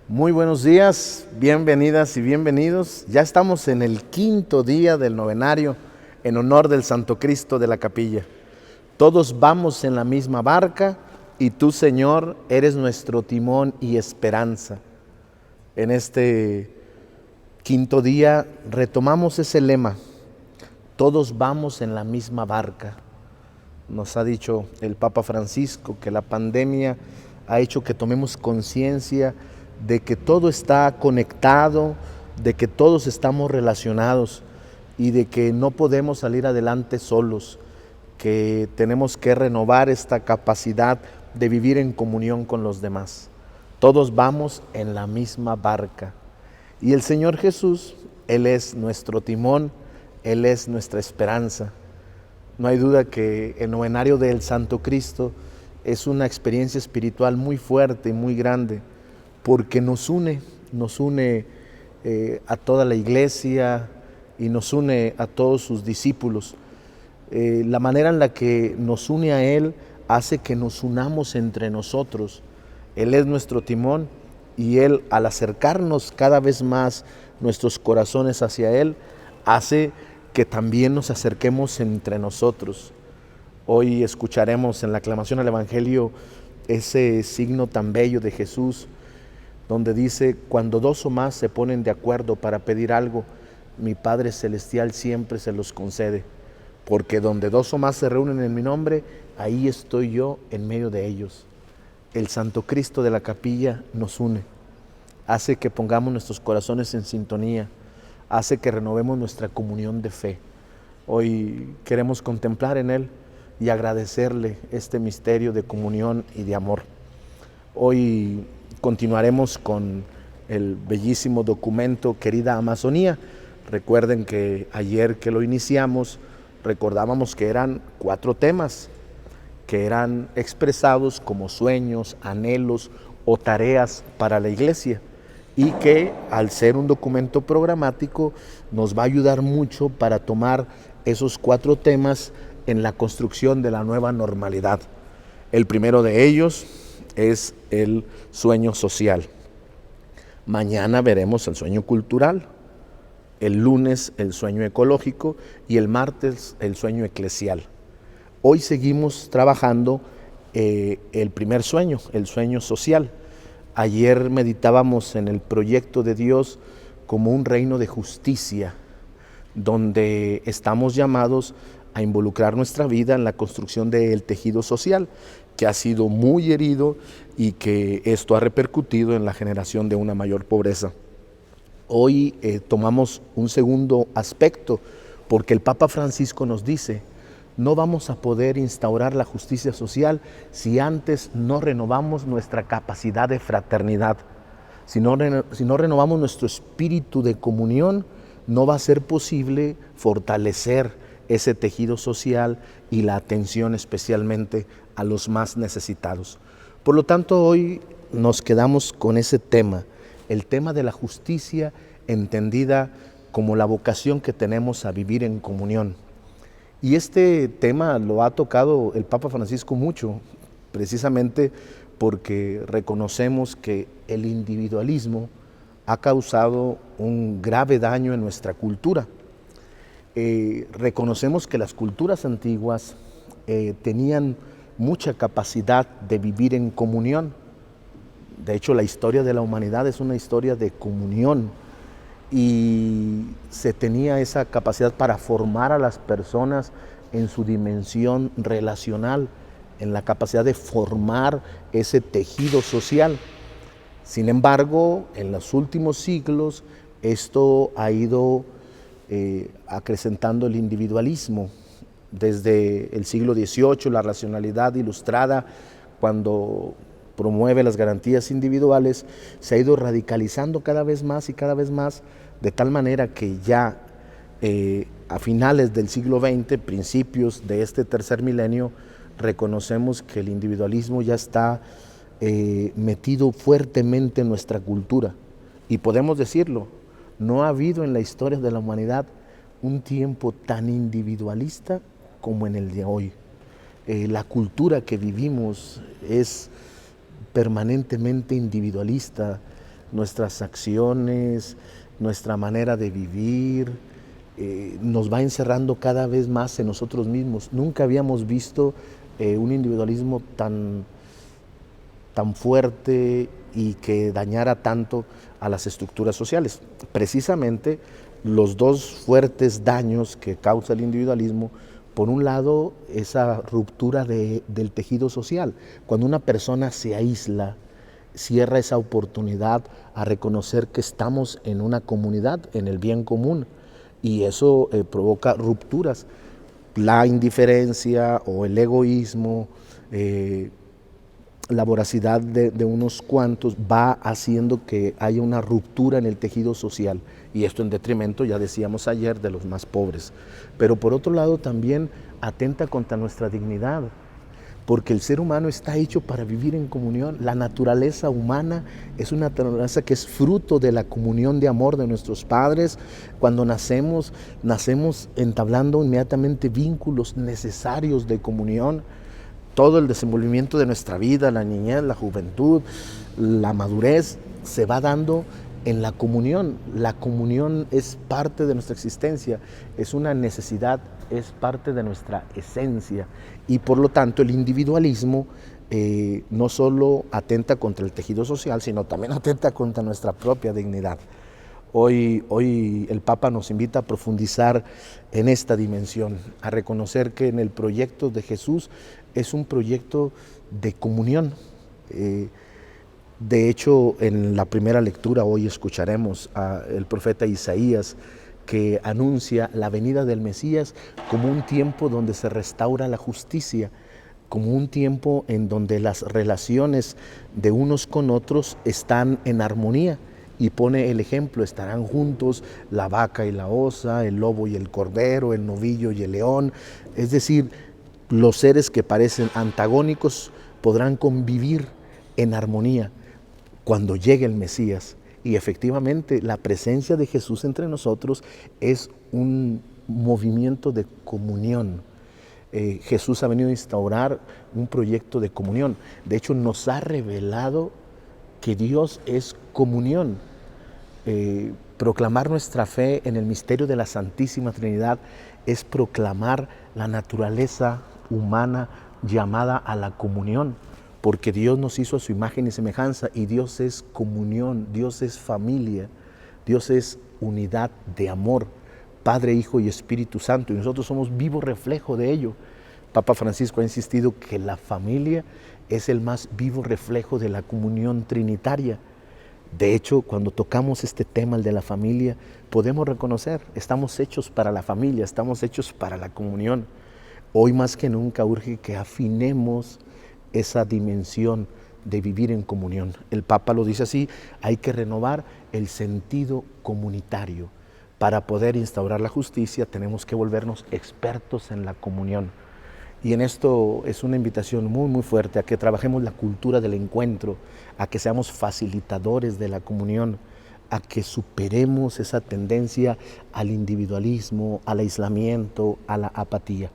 Muy buenos días, bienvenidas y bienvenidos. Ya estamos en el quinto día del novenario en honor del Santo Cristo de la Capilla. Todos vamos en la misma barca y tú, Señor, eres nuestro timón y esperanza. En este quinto día retomamos ese lema: todos vamos en la misma barca. Nos ha dicho el Papa Francisco que la pandemia ha hecho que tomemos conciencia de que todo está conectado, de que todos estamos relacionados y de que no podemos salir adelante solos, que tenemos que renovar esta capacidad de vivir en comunión con los demás. Todos vamos en la misma barca. Y el Señor Jesús, Él es nuestro timón, Él es nuestra esperanza. No hay duda que el novenario del Santo Cristo es una experiencia espiritual muy fuerte y muy grande, porque nos une a toda la iglesia y nos une a todos sus discípulos. La manera en la que nos une a Él hace que nos unamos entre nosotros. Él es nuestro timón y Él, al acercarnos cada vez más nuestros corazones hacia Él, hace que también nos acerquemos entre nosotros. Hoy escucharemos en la aclamación al Evangelio ese signo tan bello de Jesús, donde dice: cuando dos o más se ponen de acuerdo para pedir algo, mi Padre Celestial siempre se los concede, porque donde dos o más se reúnen en mi nombre, ahí estoy yo en medio de ellos. El Santo Cristo de la Capilla nos une, hace que pongamos nuestros corazones en sintonía, hace que renovemos nuestra comunión de fe. Hoy queremos contemplar en Él y agradecerle este misterio de comunión y de amor. Hoy continuaremos con el bellísimo documento Querida Amazonía. Recuerden que ayer que lo iniciamos, recordábamos que eran 4 temas que eran expresados como sueños, anhelos o tareas para la iglesia, y que al ser un documento programático nos va a ayudar mucho para tomar esos 4 temas en la construcción de la nueva normalidad. El primero de ellos es el sueño social. Mañana veremos el sueño cultural, el lunes el sueño ecológico y el martes el sueño eclesial. Hoy seguimos trabajando el primer sueño, el sueño social. Ayer meditábamos en el proyecto de Dios como un reino de justicia, donde estamos llamados a involucrar nuestra vida en la construcción del tejido social, que ha sido muy herido y que esto ha repercutido en la generación de una mayor pobreza. Hoy tomamos un segundo aspecto, porque el Papa Francisco nos dice: no vamos a poder instaurar la justicia social si antes no renovamos nuestra capacidad de fraternidad. Si no renovamos nuestro espíritu de comunión, no va a ser posible fortalecer ese tejido social y la atención especialmente a los más necesitados. Por lo tanto, hoy nos quedamos con ese tema, el tema de la justicia entendida como la vocación que tenemos a vivir en comunión. Y este tema lo ha tocado el Papa Francisco mucho, precisamente porque reconocemos que el individualismo ha causado un grave daño en nuestra cultura. Reconocemos que las culturas antiguas tenían mucha capacidad de vivir en comunión. De hecho, la historia de la humanidad es una historia de comunión, y se tenía esa capacidad para formar a las personas en su dimensión relacional, en la capacidad de formar ese tejido social. Sin embargo, en los últimos siglos esto ha ido acrecentando el individualismo. Desde el siglo XVIII, la racionalidad ilustrada, cuando promueve las garantías individuales, se ha ido radicalizando cada vez más y cada vez más, de tal manera que ya a finales del siglo XX, principios de este tercer milenio, reconocemos que el individualismo ya está metido fuertemente en nuestra cultura. Y podemos decirlo, no ha habido en la historia de la humanidad un tiempo tan individualista como en el de hoy. La cultura que vivimos es permanentemente individualista. nuestras acciones, nuestra manera de vivir, nos va encerrando cada vez más en nosotros mismos. Nunca habíamos visto un individualismo tan fuerte y que dañara tanto a las estructuras sociales. Precisamente los dos fuertes daños que causa el individualismo, por un lado, esa ruptura del tejido social. Cuando una persona se aísla, cierra esa oportunidad a reconocer que estamos en una comunidad, en el bien común, y eso provoca rupturas. La indiferencia o el egoísmo, la voracidad de unos cuantos va haciendo que haya una ruptura en el tejido social, y esto en detrimento, ya decíamos ayer, de los más pobres. Pero por otro lado también atenta contra nuestra dignidad, porque el ser humano está hecho para vivir en comunión. La naturaleza humana es una naturaleza que es fruto de la comunión de amor de nuestros padres. Cuando nacemos entablando inmediatamente vínculos necesarios de comunión. Todo el desenvolvimiento de nuestra vida, la niñez, la juventud, la madurez, se va dando en la comunión. La comunión es parte de nuestra existencia, es una necesidad, es parte de nuestra esencia, y por lo tanto el individualismo no solo atenta contra el tejido social, sino también atenta contra nuestra propia dignidad. Hoy el Papa nos invita a profundizar en esta dimensión, a reconocer que en el proyecto de Jesús es un proyecto de comunión. De hecho, en la primera lectura hoy escucharemos al profeta Isaías, que anuncia la venida del Mesías como un tiempo donde se restaura la justicia, como un tiempo en donde las relaciones de unos con otros están en armonía. Y pone el ejemplo: estarán juntos la vaca y la osa, el lobo y el cordero, el novillo y el león. Es decir, los seres que parecen antagónicos podrán convivir en armonía cuando llegue el Mesías. Y efectivamente la presencia de Jesús entre nosotros es un movimiento de comunión. Jesús ha venido a instaurar un proyecto de comunión. De hecho, nos ha revelado que Dios es comunión. Proclamar nuestra fe en el misterio de la Santísima Trinidad es proclamar la naturaleza humana llamada a la comunión, porque Dios nos hizo a su imagen y semejanza, y Dios es comunión, Dios es familia, Dios es unidad de amor, Padre, Hijo y Espíritu Santo, y nosotros somos vivo reflejo de ello. Papa Francisco ha insistido que la familia es el más vivo reflejo de la comunión trinitaria. De hecho, cuando tocamos este tema, el de la familia, podemos reconocer, estamos hechos para la familia, estamos hechos para la comunión. Hoy más que nunca urge que afinemos esa dimensión de vivir en comunión. El Papa lo dice así: hay que renovar el sentido comunitario. Para poder instaurar la justicia tenemos que volvernos expertos en la comunión. Y en esto es una invitación muy, muy fuerte a que trabajemos la cultura del encuentro, a que seamos facilitadores de la comunión, a que superemos esa tendencia al individualismo, al aislamiento, a la apatía.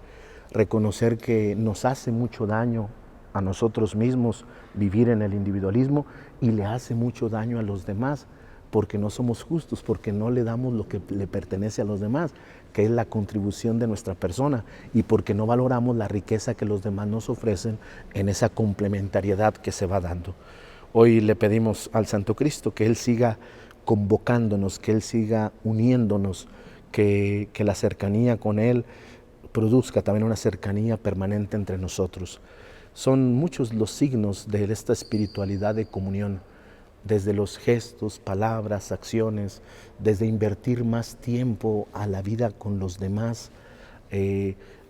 Reconocer que nos hace mucho daño a nosotros mismos vivir en el individualismo, y le hace mucho daño a los demás, porque no somos justos, porque no le damos lo que le pertenece a los demás, que es la contribución de nuestra persona, y porque no valoramos la riqueza que los demás nos ofrecen en esa complementariedad que se va dando. Hoy le pedimos al Santo Cristo que Él siga convocándonos, que Él siga uniéndonos, que la cercanía con Él produzca también una cercanía permanente entre nosotros. Son muchos los signos de esta espiritualidad de comunión, desde los gestos, palabras, acciones, desde invertir más tiempo a la vida con los demás,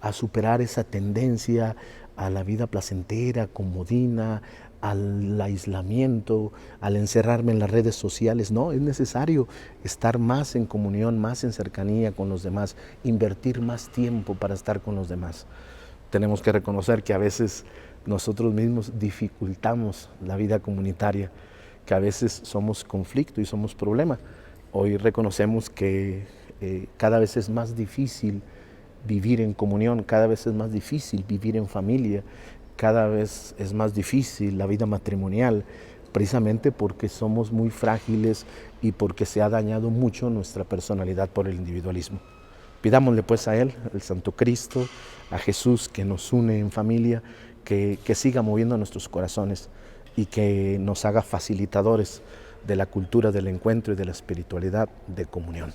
a superar esa tendencia a la vida placentera, comodina, al aislamiento, al encerrarme en las redes sociales. No, es necesario estar más en comunión, más en cercanía con los demás, invertir más tiempo para estar con los demás. Tenemos que reconocer que a veces nosotros mismos dificultamos la vida comunitaria, que a veces somos conflicto y somos problema. Hoy reconocemos que cada vez es más difícil vivir en comunión, cada vez es más difícil vivir en familia, cada vez es más difícil la vida matrimonial, precisamente porque somos muy frágiles y porque se ha dañado mucho nuestra personalidad por el individualismo. Pidámosle pues a Él, el Santo Cristo, a Jesús, que nos une en familia, que siga moviendo nuestros corazones y que nos haga facilitadores de la cultura del encuentro y de la espiritualidad de comunión.